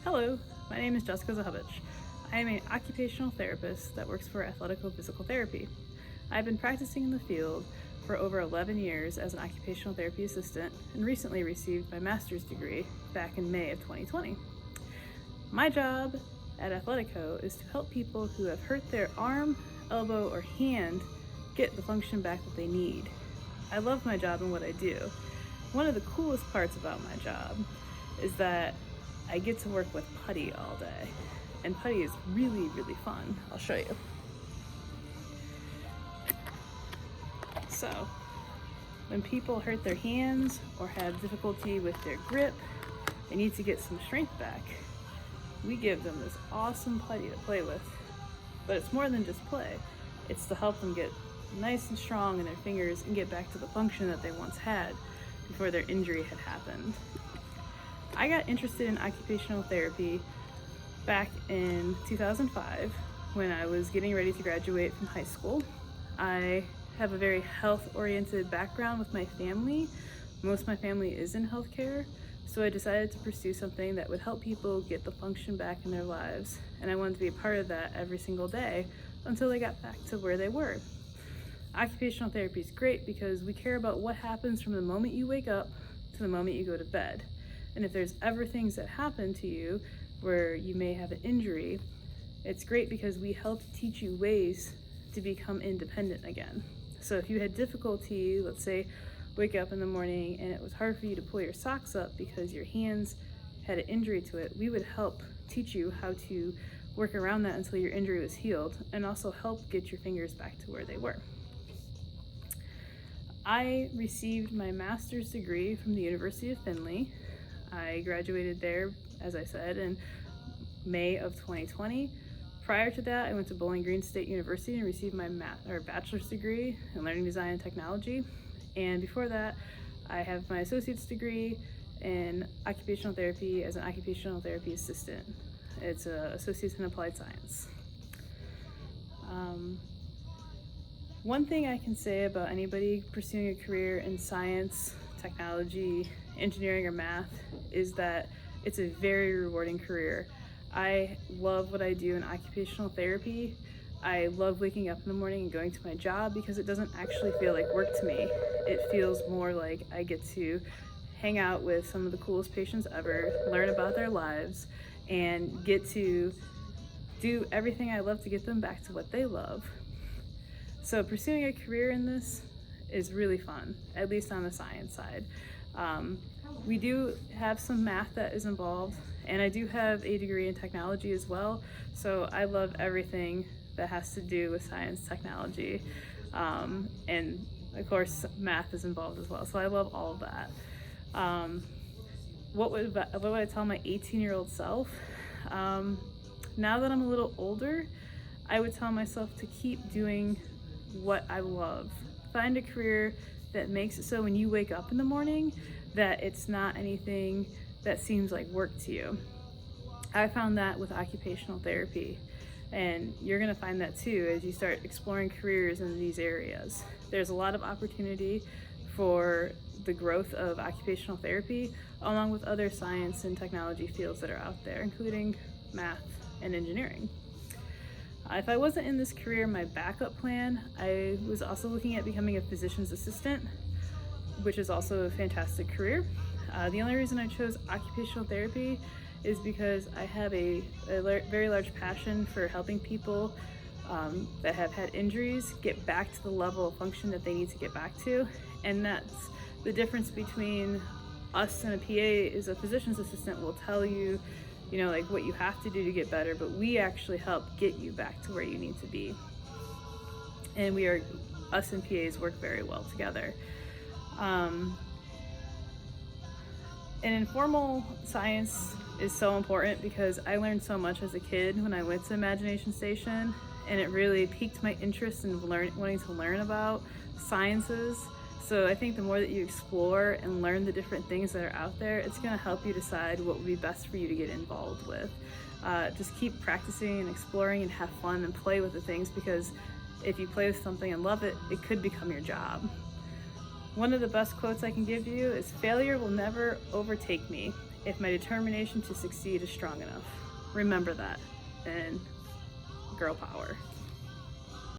Hello, my name is Jessica Zychowicz. I am an occupational therapist that works for Athletico Physical Therapy. I've been practicing in the field for over 11 years as an occupational therapy assistant and recently received my master's degree back in May of 2020. My job at Athletico is to help people who have hurt their arm, elbow, or hand get the function back that they need. I love my job and what I do. One of the coolest parts about my job is that I get to work with putty all day, and putty is really, really fun. I'll show you. So, when people hurt their hands or have difficulty with their grip, they need to get some strength back, we give them this awesome putty to play with. But it's more than just play. It's to help them get nice and strong in their fingers and get back to the function that they once had before their injury had happened. I got interested in occupational therapy back in 2005 when I was getting ready to graduate from high school. I have a very health-oriented background with my family. Most of my family is in healthcare, so I decided to pursue something that would help people get the function back in their lives, and I wanted to be a part of that every single day until they got back to where they were. Occupational therapy is great because we care about what happens from the moment you wake up to the moment you go to bed. And if there's ever things that happen to you where you may have an injury, it's great because we help teach you ways to become independent again. So if you had difficulty, let's say, wake up in the morning and it was hard for you to pull your socks up because your hands had an injury to it, we would help teach you how to work around that until your injury was healed and also help get your fingers back to where they were. I received my master's degree from the University of Findlay. I graduated there, as I said, in May of 2020. Prior to that, I went to Bowling Green State University and received my bachelor's degree in learning design and technology. And before that, I have my associate's degree in occupational therapy as an occupational therapy assistant. It's an associate's in applied science. One thing I can say about anybody pursuing a career in science, technology, engineering, or math is that it's a very rewarding career. I love what I do in occupational therapy. I love waking up in the morning and going to my job because it doesn't actually feel like work to me. It feels more like I get to hang out with some of the coolest patients ever, learn about their lives, and get to do everything I love to get them back to what they love. So pursuing a career in this is really fun, at least on the science side. We do have some math that is involved, and I do have a degree in technology as well, so I love everything that has to do with science, technology, and of course math is involved as well, so I love all of that. What would I tell my 18-year-old self? Now that I'm a little older, I would tell myself to keep doing what I love. Find a career that makes it so when you wake up in the morning that it's not anything that seems like work to you. I found that with occupational therapy, and you're gonna find that too as you start exploring careers in these areas. There's a lot of opportunity for the growth of occupational therapy along with other science and technology fields that are out there, including math and engineering. If I wasn't in this career, my backup plan, I was also looking at becoming a physician's assistant, which is also a fantastic career. The only reason I chose occupational therapy is because I have a very large passion for helping people that have had injuries get back to the level of function that they need to get back to. And that's the difference between us and a PA is a physician's assistant will tell you, like what you have to do to get better, but we actually help get you back to where you need to be. And us and PAs work very well together. And informal science is so important because I learned so much as a kid when I went to Imagination Station, and it really piqued my interest in wanting to learn about sciences. So I think the more that you explore and learn the different things that are out there, it's going to help you decide what would be best for you to get involved with. Just keep practicing and exploring and have fun and play with the things, because if you play with something and love it, it could become your job. One of the best quotes I can give you is, "Failure will never overtake me. if my determination to succeed is strong enough. Remember that. And girl power.